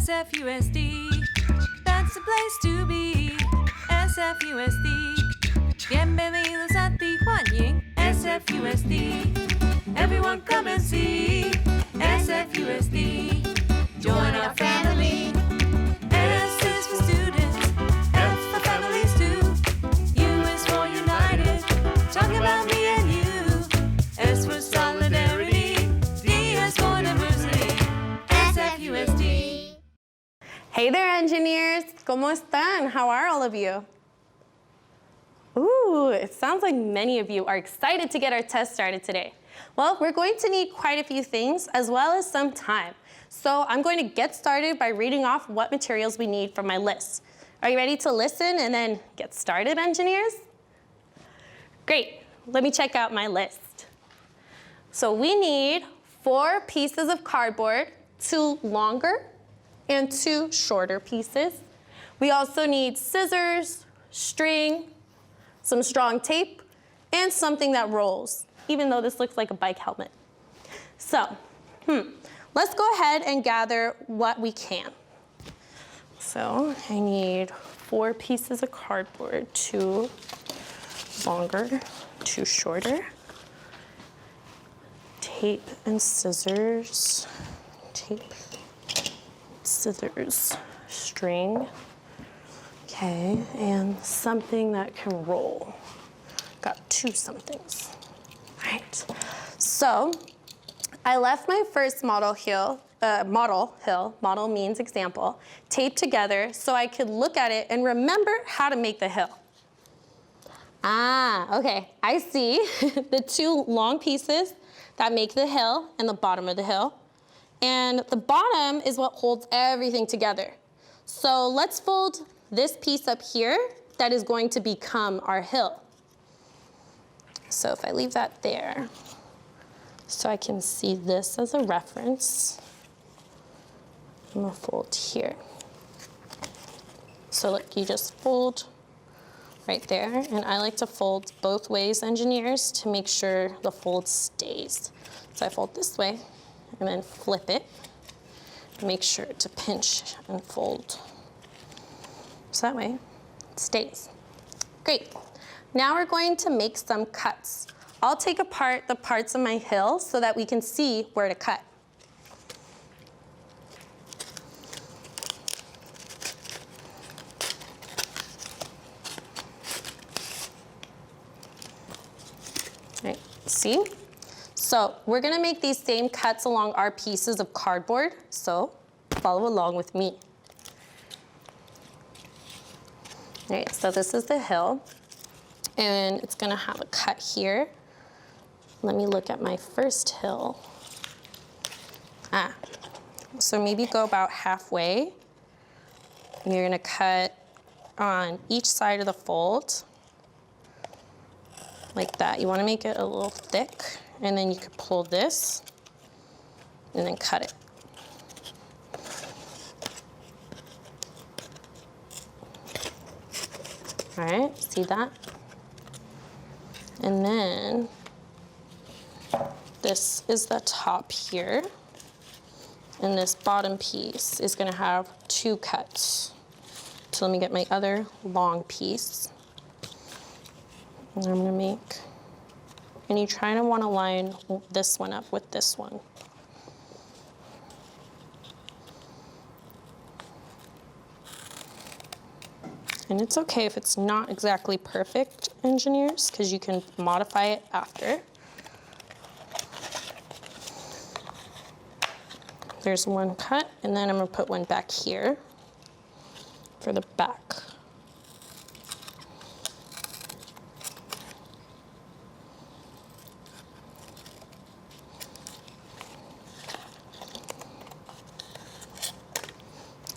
SFUSD, that's the place to be. SFUSD, bienvenidos a Tijuana. SFUSD, everyone come and see. SFUSD, join our family. S is for students, F for families too. U is for united, talking about me and you. S for solidarity, D is for diversity. SFUSD. Hey there, engineers. ¿Cómo están? How are all of you? Ooh, it sounds like many of you are excited to get our test started today. Well, we're going to need quite a few things as well as some time. So I'm going to get started by reading off what materials we need from my list. Are you ready to listen and then get started, engineers? Great, let me check out my list. So we need 4 pieces of cardboard, 2 longer and 2 shorter pieces. We also need scissors, string, some strong tape, and something that rolls, even though this looks like a bike helmet. So, let's go ahead and gather what we can. So I need 4 pieces of cardboard, 2 longer, 2 shorter, tape and scissors, tape, scissors, string, okay, and something that can roll. Got 2 somethings. All right, so I left my first model hill means example, taped together so I could look at it and remember how to make the hill. Ah, okay, I see the 2 long pieces that make the hill and the bottom of the hill. And the bottom is what holds everything together. So let's fold this piece up here that is going to become our hill. So if I leave that there, so I can see this as a reference, I'm gonna fold here. So look, you just fold right there, and I like to fold both ways, engineers, to make sure the fold stays. So I fold this way, and then flip it. Make sure to pinch and fold. So that way it stays. Great. Now we're going to make some cuts. I'll take apart the parts of my hill so that we can see where to cut. All right, see? So we're gonna make these same cuts along our pieces of cardboard, so follow along with me. All right, so this is the hill, and it's gonna have a cut here. Let me look at my first hill. So maybe go about halfway, and you're gonna cut on each side of the fold, like that. You wanna make it a little thick, and then you could pull this and then cut it. All right, see that? And then this is the top here, and this bottom piece is gonna have 2 cuts. So let me get my other long piece, and I'm gonna make, and you try to want to line this one up with this one. And it's okay if it's not exactly perfect, engineers, because you can modify it after. There's one cut, and then I'm gonna put one back here for the back.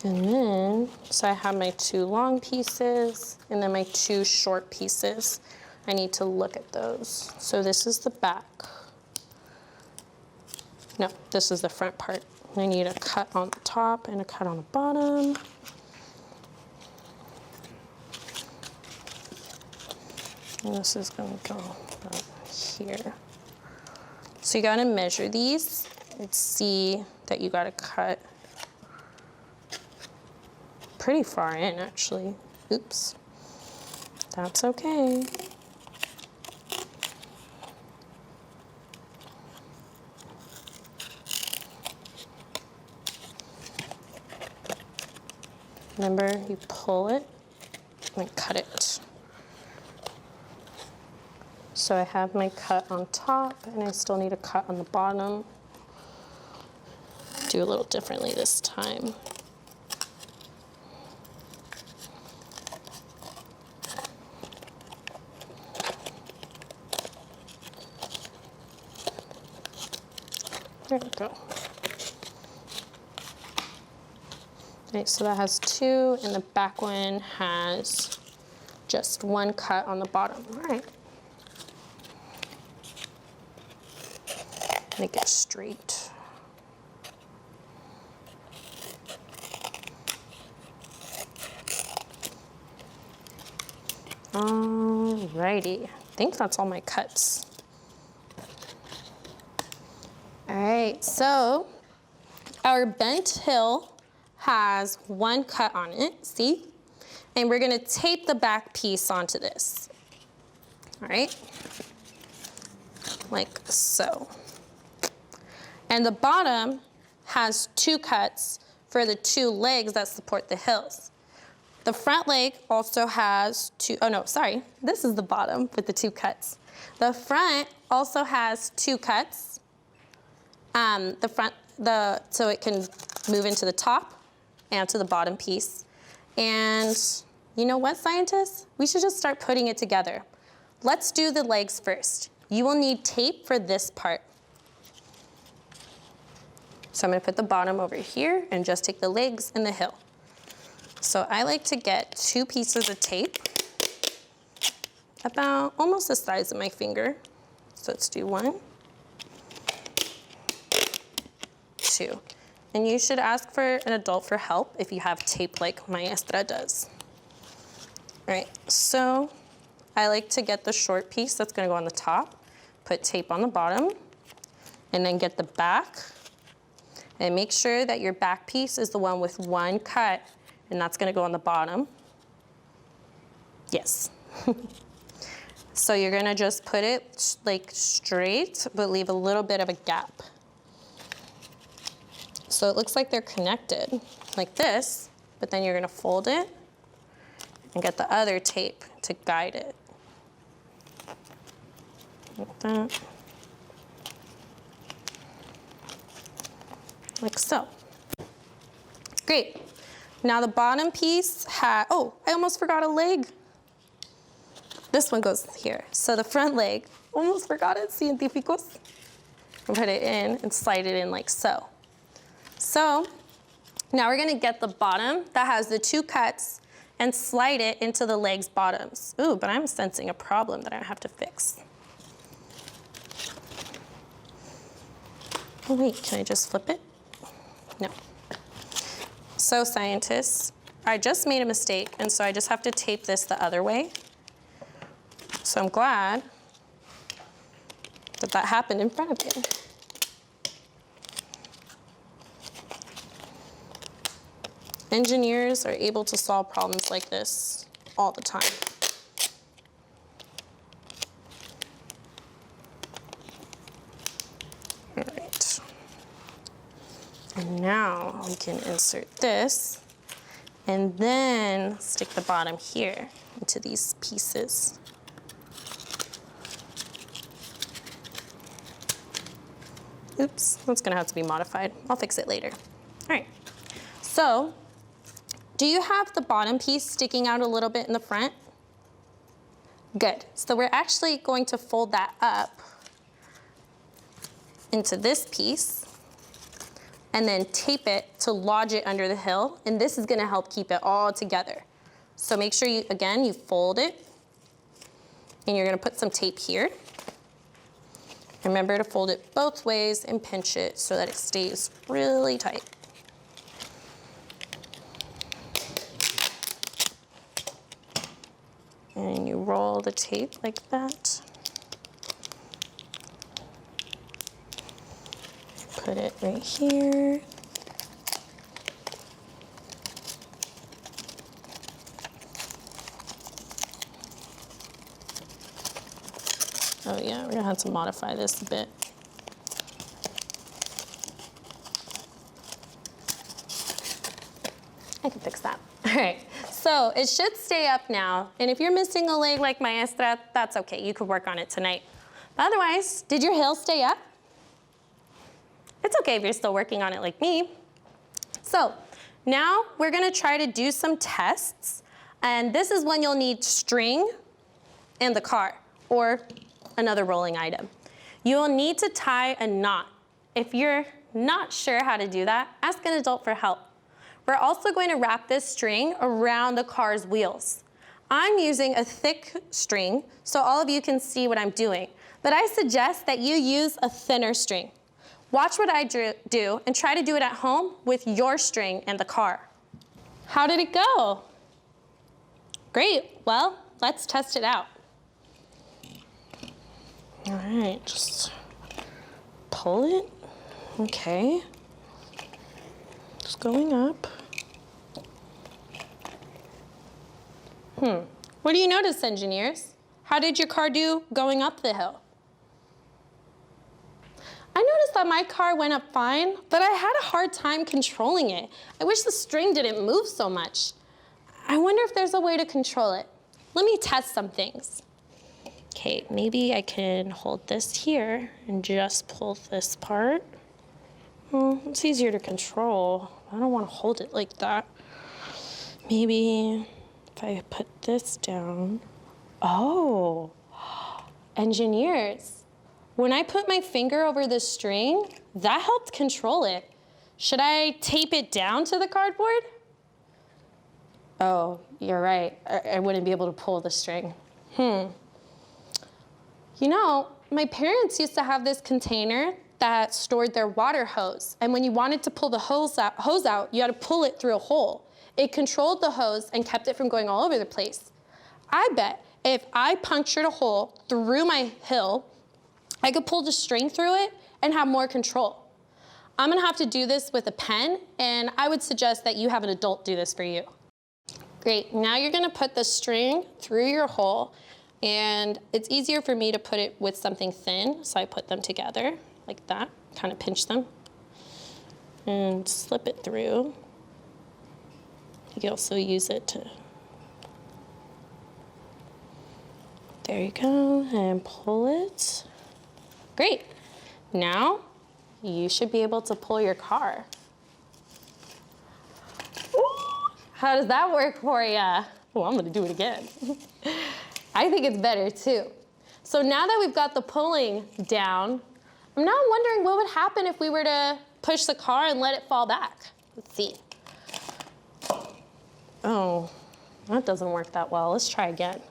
And then, so I have my 2 long pieces and then my 2 short pieces. I need to look at those. So this is the back. No, this is the front part. I need a cut on the top and a cut on the bottom. And this is gonna go about here. So you gotta measure these and see that you gotta cut pretty far in, actually. Oops. That's okay. Remember, you pull it and cut it. So I have my cut on top, and I still need a cut on the bottom. Do a little differently this time. There we go. Okay, so that has two, and the back one has just one cut on the bottom. All right. Make it straight. Alrighty, I think that's all my cuts. All right, so our bent hill has one cut on it, see? And we're gonna tape the back piece onto this. All right, like so. And the bottom has two cuts for the two legs that support the hills. The front leg also has two, oh no, sorry, this is the bottom with the two cuts. The front also has two cuts. So it can move into the top and to the bottom piece. And you know what, scientists? We should just start putting it together. Let's do the legs first. You will need tape for this part. So I'm gonna put the bottom over here and just take the legs and the hill. So I like to get two pieces of tape, about almost the size of my finger. So let's do one, two. And you should ask for an adult for help if you have tape like Maestra does. All right, so I like to get the short piece that's gonna go on the top, put tape on the bottom, and then get the back. And make sure that your back piece is the one with one cut, and that's gonna go on the bottom. Yes. So you're gonna just put it like straight, but leave a little bit of a gap. So it looks like they're connected, like this, but then you're gonna fold it and get the other tape to guide it. Like that. Like so. Great. Now the bottom piece oh, I almost forgot a leg. This one goes here. So the front leg, almost forgot it, científicos. Put it in and slide it in like so. So now we're gonna get the bottom that has the two cuts and slide it into the leg's bottoms. Ooh, but I'm sensing a problem that I have to fix. Oh wait, can I just flip it? No. So scientists, I just made a mistake, and so I just have to tape this the other way. So I'm glad that that happened in front of you. Engineers are able to solve problems like this all the time. All right. And now we can insert this and then stick the bottom here into these pieces. Oops, that's gonna have to be modified. I'll fix it later. All right, so do you have the bottom piece sticking out a little bit in the front? Good, so we're actually going to fold that up into this piece and then tape it to lodge it under the hill, and this is gonna help keep it all together. So make sure you, again, you fold it, and you're gonna put some tape here. Remember to fold it both ways and pinch it so that it stays really tight. And you roll the tape like that. Put it right here. Oh yeah, we're gonna have to modify this a bit. I can fix that. All right, so it should stay up now. And if you're missing a leg like Maestra, that's okay. You could work on it tonight. But otherwise, did your heel stay up? It's okay if you're still working on it like me. So now we're gonna try to do some tests. And this is when you'll need string and the car, or another rolling item. You'll need to tie a knot. If you're not sure how to do that, ask an adult for help. We're also going to wrap this string around the car's wheels. I'm using a thick string so all of you can see what I'm doing, but I suggest that you use a thinner string. Watch what I do and try to do it at home with your string and the car. How did it go? Great, well, let's test it out. All right, just pull it, okay. Just going up. What do you notice, engineers? How did your car do going up the hill? I noticed that my car went up fine, but I had a hard time controlling it. I wish the string didn't move so much. I wonder if there's a way to control it. Let me test some things. Okay, maybe I can hold this here and just pull this part. It's easier to control. I don't want to hold it like that. Maybe if I put this down. Oh, engineers. When I put my finger over the string, that helped control it. Should I tape it down to the cardboard? Oh, you're right. I wouldn't be able to pull the string. You know, my parents used to have this container that stored their water hose. And when you wanted to pull the hose out, you had to pull it through a hole. It controlled the hose and kept it from going all over the place. I bet if I punctured a hole through my hill, I could pull the string through it and have more control. I'm gonna have to do this with a pen, and I would suggest that you have an adult do this for you. Great, now you're gonna put the string through your hole, and it's easier for me to put it with something thin, so I put them together like that, kind of pinch them, and slip it through. You can also use it to, there you go, and pull it. Great, now you should be able to pull your car. Ooh, how does that work for ya? Oh, I'm gonna do it again. I think it's better too. So now that we've got the pulling down, I'm now wondering what would happen if we were to push the car and let it fall back. Let's see. Oh, that doesn't work that well. Let's try again.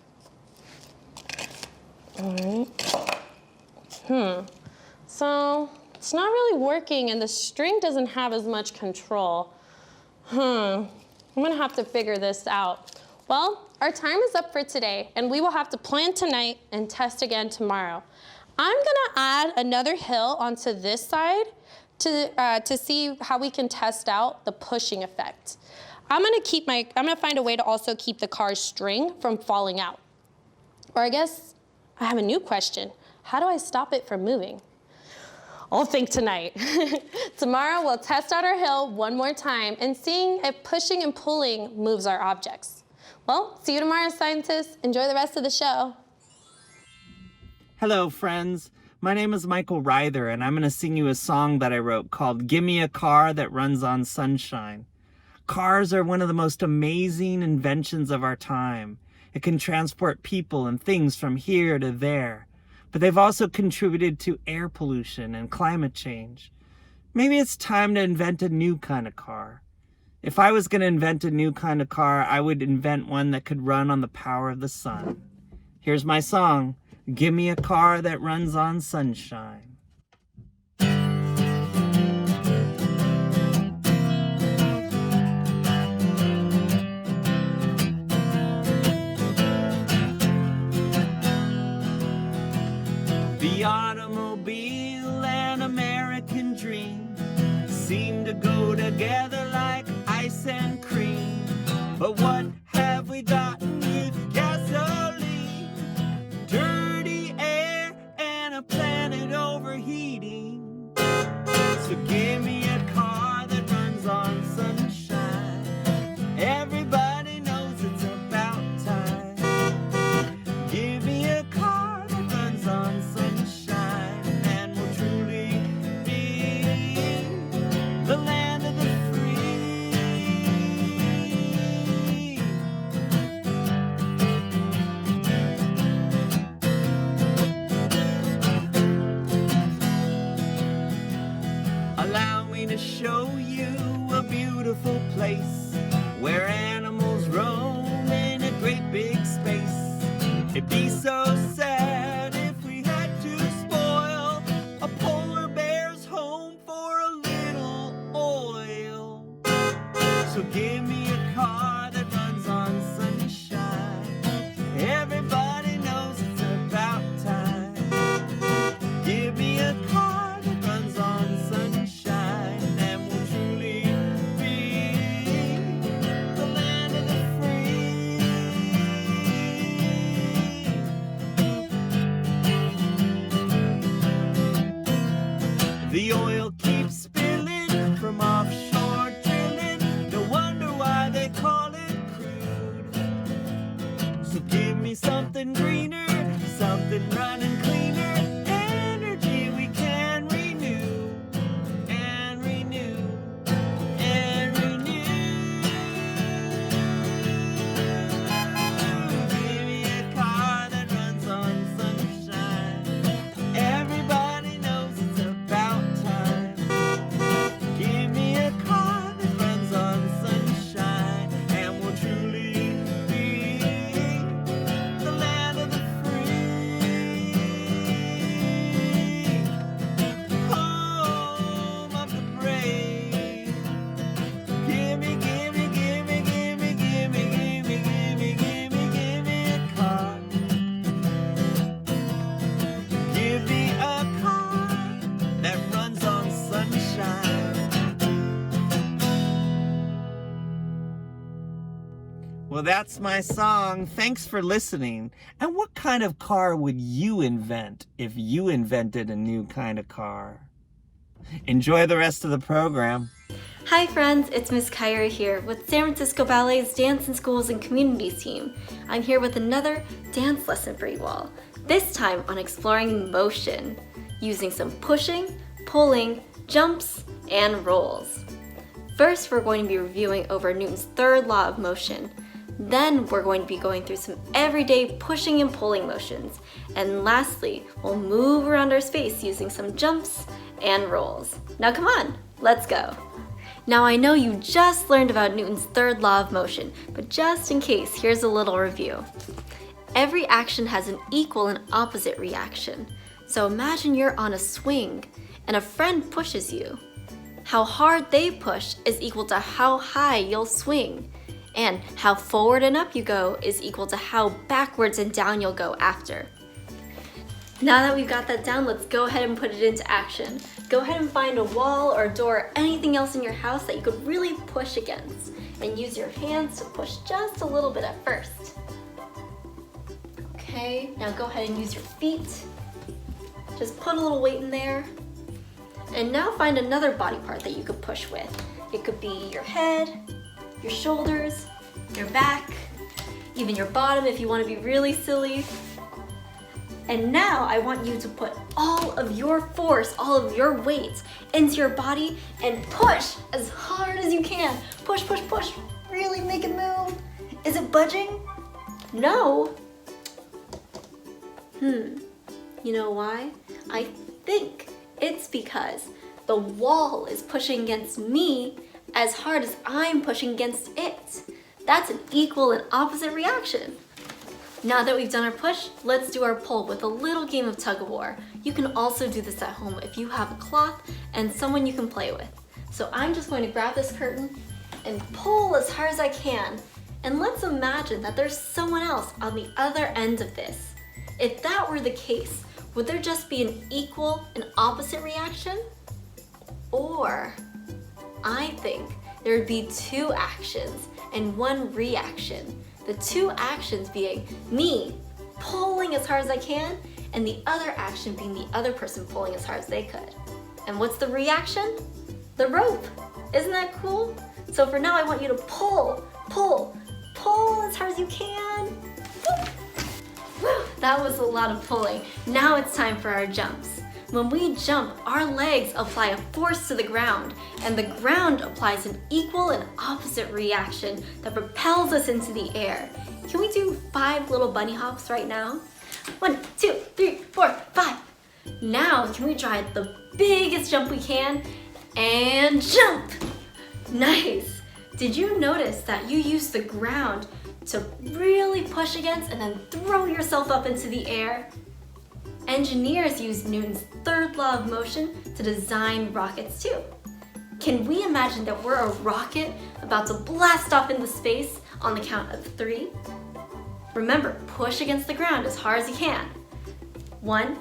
All right. So it's not really working and the string doesn't have as much control. I'm gonna have to figure this out. Well, our time is up for today and we will have to plan tonight and test again tomorrow. I'm gonna add another hill onto this side to see how we can test out the pushing effect. I'm gonna find a way to also keep the car's string from falling out. Or I guess I have a new question. How do I stop it from moving? I'll think tonight. Tomorrow we'll test out our hill one more time and seeing if pushing and pulling moves our objects. Well, see you tomorrow, scientists. Enjoy the rest of the show. Hello, friends. My name is Michael Ryther, and I'm going to sing you a song that I wrote called Gimme a Car That Runs on Sunshine. Cars are one of the most amazing inventions of our time. It can transport people and things from here to there. But they've also contributed to air pollution and climate change. Maybe it's time to invent a new kind of car. If I was going to invent a new kind of car, I would invent one that could run on the power of the sun. Here's my song, Gimme a Car That Runs on Sunshine. The automobile and American dream seem to go together like ice and cream. But what have we gotten with gasoline? Dirty air where animals roam in a great big space. It'd be so sad if we had to spoil a polar bear's home for a little oil. So give me a car that runs on sunshine. Everybody knows it's about time. Give me a car that runs on sunshine, and we'll truly be the land of the free. The oil keeps spilling from offshore drilling. No wonder why they call it crude. So give me something greener, something running cleaner, energy we can renew and renew and renew. Give me a car that runs on sunshine. Everybody knows it's about time. Give me a car that runs on sunshine, and we'll truly be the land of the free. Home of the brave. Give me, give me, give me, give me, give me, give me, give me, give me, give me a car. Give me a car that runs on sunshine. Well, that's my song. Thanks for listening. And what kind of car would you invent if you invented a new kind of car? Enjoy the rest of the program. Hi friends, it's Miss Kyra here with San Francisco Ballet's Dance in Schools and Communities team. I'm here with another dance lesson for you all, this time on exploring motion, using some pushing, pulling, jumps, and rolls. First, we're going to be reviewing over Newton's third law of motion. Then we're going to be going through some everyday pushing and pulling motions. And lastly, we'll move around our space using some jumps and rolls. Now come on, let's go. Now I know you just learned about Newton's third law of motion, but just in case, here's a little review. Every action has an equal and opposite reaction. So imagine you're on a swing and a friend pushes you. How hard they push is equal to how high you'll swing. And how forward and up you go is equal to how backwards and down you'll go after. Now that we've got that down, let's go ahead and put it into action. Go ahead and find a wall or a door or anything else in your house that you could really push against. And use your hands to push just a little bit at first. Okay, now go ahead and use your feet. Just put a little weight in there. And now find another body part that you could push with. It could be your head, your shoulders, your back, even your bottom if you want to be really silly. And now I want you to put all of your force, all of your weight into your body and push as hard as you can. Push, push, push. Really make it move. Is it budging? No. You know why? I think it's because the wall is pushing against me as hard as I'm pushing against it. That's an equal and opposite reaction. Now that we've done our push, let's do our pull with a little game of tug-of-war. You can also do this at home if you have a cloth and someone you can play with. So I'm just going to grab this curtain and pull as hard as I can. And let's imagine that there's someone else on the other end of this. If that were the case, would there just be an equal and opposite reaction? Or I think there would be two actions and one reaction. The two actions being me pulling as hard as I can, and the other action being the other person pulling as hard as they could. And what's the reaction? The rope. Isn't that cool? So for now, I want you to pull, pull, pull as hard as you can. Woo! That was a lot of pulling. Now it's time for our jumps. When we jump, our legs apply a force to the ground, and the ground applies an equal and opposite reaction that propels us into the air. Can we do 5 little bunny hops right now? 1, 2, 3, 4, 5. Now, can we try the biggest jump we can? And jump! Nice! Did you notice that you use the ground to really push against and then throw yourself up into the air? Engineers use Newton's third law of motion to design rockets too. Can we imagine that we're a rocket about to blast off into space on the count of 3? Remember, push against the ground as hard as you can. 1,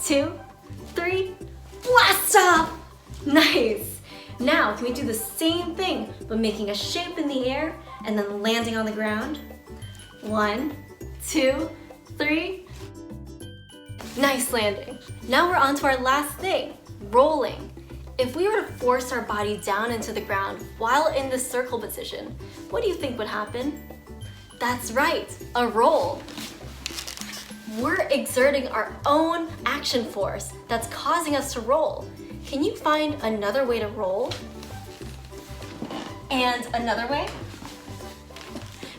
2, 3, blast off! Nice! Now, can we do the same thing but making a shape in the air and then landing on the ground? 1, 2, 3. Nice landing. Now we're on to our last thing, rolling. If we were to force our body down into the ground while in this circle position, what do you think would happen? That's right, a roll. We're exerting our own action force that's causing us to roll. Can you find another way to roll? And another way?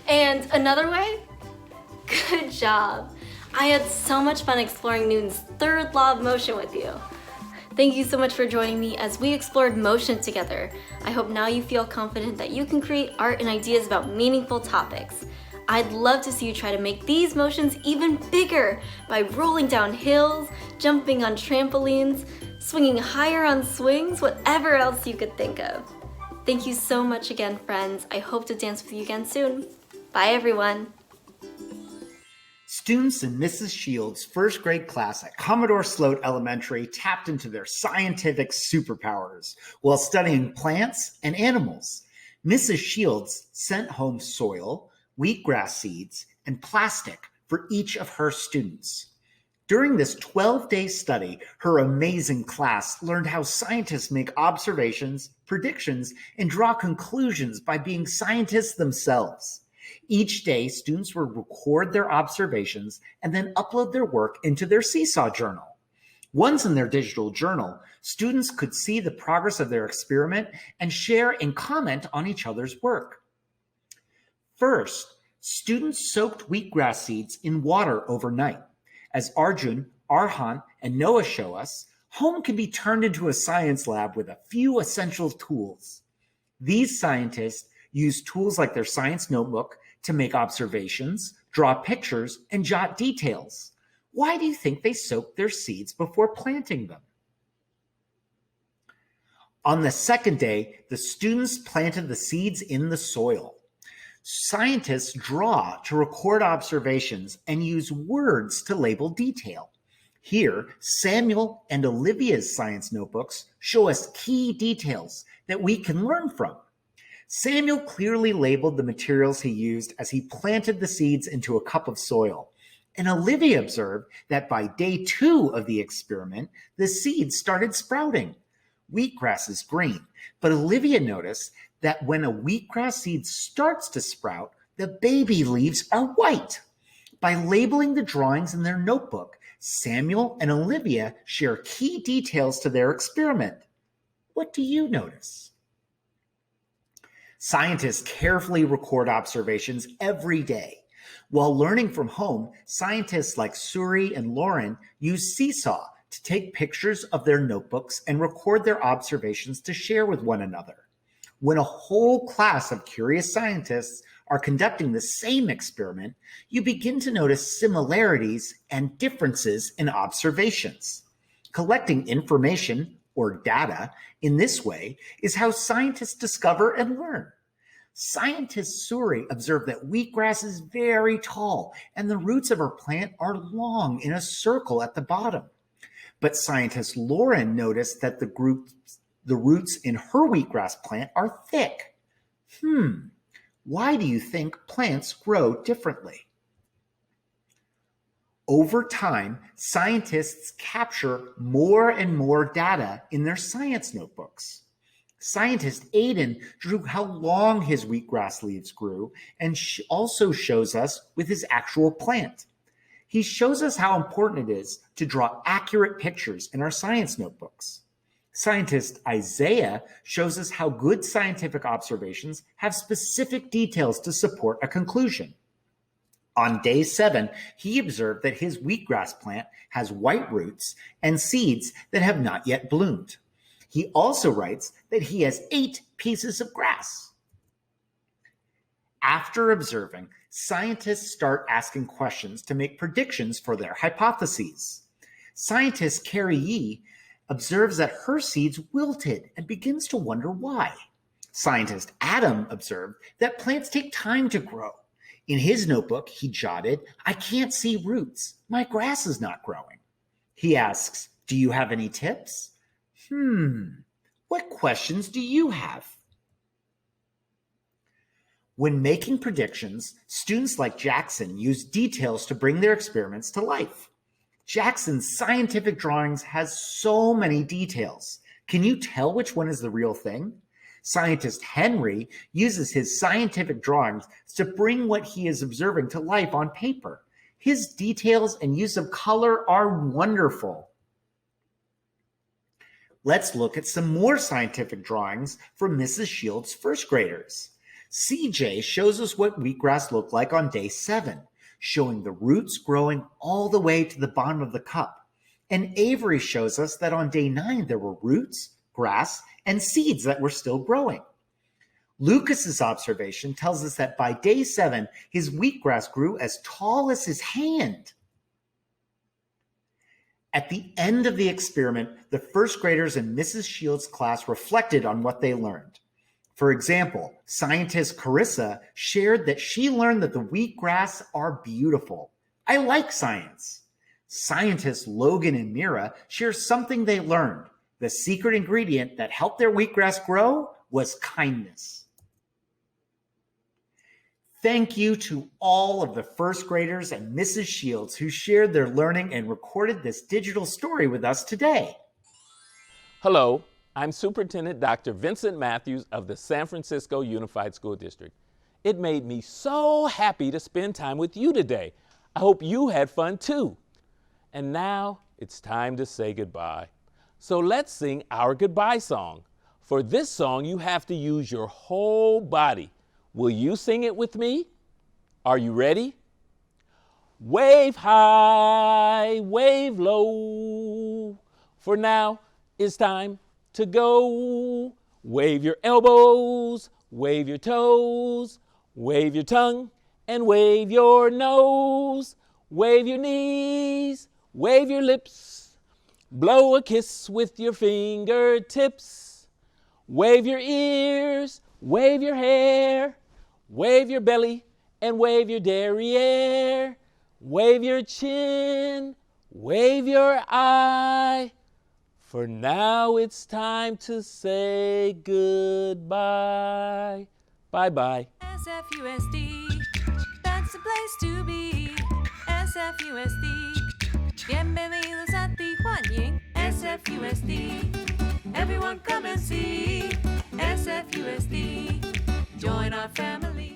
And another way? Good job. I had so much fun exploring Newton's third law of motion with you. Thank you so much for joining me as we explored motion together. I hope now you feel confident that you can create art and ideas about meaningful topics. I'd love to see you try to make these motions even bigger by rolling down hills, jumping on trampolines, swinging higher on swings, whatever else you could think of. Thank you so much again, friends. I hope to dance with you again soon. Bye, everyone. Students in Mrs. Shields' first grade class at Commodore Sloat Elementary tapped into their scientific superpowers while studying plants and animals. Mrs. Shields sent home soil, wheatgrass seeds, and plastic for each of her students. During this 12-day study, her amazing class learned how scientists make observations, predictions, and draw conclusions by being scientists themselves. Each day, students would record their observations and then upload their work into their Seesaw journal. Once in their digital journal, students could see the progress of their experiment and share and comment on each other's work. First, students soaked wheatgrass seeds in water overnight. As Arjun, Arhan, and Noah show us, home can be turned into a science lab with a few essential tools. These scientists use tools like their science notebook to make observations, draw pictures, and jot details. Why do you think they soaked their seeds before planting them? On the second day, the students planted the seeds in the soil. Scientists draw to record observations and use words to label detail. Here, Samuel and Olivia's science notebooks show us key details that we can learn from. Samuel clearly labeled the materials he used as he planted the seeds into a cup of soil. And Olivia observed that by day 2 of the experiment, the seeds started sprouting. Wheatgrass is green, but Olivia noticed that when a wheatgrass seed starts to sprout, the baby leaves are white. By labeling the drawings in their notebook, Samuel and Olivia share key details to their experiment. What do you notice? Scientists carefully record observations every day. While learning from home, scientists like Suri and Lauren use Seesaw to take pictures of their notebooks and record their observations to share with one another. When a whole class of curious scientists are conducting the same experiment, you begin to notice similarities and differences in observations. Collecting information or data in this way is how scientists discover and learn. Scientist Suri observed that wheatgrass is very tall and the roots of her plant are long in a circle at the bottom. But scientist Lauren noticed that the roots in her wheatgrass plant are thick. Why do you think plants grow differently? Over time, scientists capture more and more data in their science notebooks. Scientist Aiden drew how long his wheatgrass leaves grew and also shows us with his actual plant. He shows us how important it is to draw accurate pictures in our science notebooks. Scientist Isaiah shows us how good scientific observations have specific details to support a conclusion. On day 7, he observed that his wheatgrass plant has white roots and seeds that have not yet bloomed. He also writes that he has 8 pieces of grass. After observing, scientists start asking questions to make predictions for their hypotheses. Scientist Carrie Yee observes that her seeds wilted and begins to wonder why. Scientist Adam observed that plants take time to grow. In his notebook, he jotted, "I can't see roots. My grass is not growing." He asks, "Do you have any tips?" What questions do you have? When making predictions, students like Jackson use details to bring their experiments to life. Jackson's scientific drawings has so many details. Can you tell which one is the real thing? Scientist Henry uses his scientific drawings to bring what he is observing to life on paper. His details and use of color are wonderful. Let's look at some more scientific drawings from Mrs. Shields' first graders. CJ shows us what wheatgrass looked like on day 7, showing the roots growing all the way to the bottom of the cup. And Avery shows us that on day 9 there were roots, grass, and seeds that were still growing. Lucas's observation tells us that by day 7, his wheatgrass grew as tall as his hand. At the end of the experiment, the first graders in Mrs. Shields' class reflected on what they learned. For example, scientist Carissa shared that she learned that the wheatgrass are beautiful. I like science. Scientists Logan and Mira share something they learned. The secret ingredient that helped their wheatgrass grow was kindness. Thank you to all of the first graders and Mrs. Shields who shared their learning and recorded this digital story with us today. Hello, I'm Superintendent Dr. Vincent Matthews of the San Francisco Unified School District. It made me so happy to spend time with you today. I hope you had fun too. And now it's time to say goodbye. So let's sing our goodbye song. For this song, you have to use your whole body. Will you sing it with me? Are you ready? Wave high, wave low. For now, it's time to go. Wave your elbows, wave your toes, wave your tongue, and wave your nose. Wave your knees, wave your lips. Blow a kiss with your fingertips. Wave your ears, wave your hair. Wave your belly and wave your derriere. Wave your chin, wave your eye. For now it's time to say goodbye. Bye-bye. SFUSD, that's the place to be. SFUSD, bienvenidos a Tijuana. SFUSD, everyone come and see. SFUSD, join our family.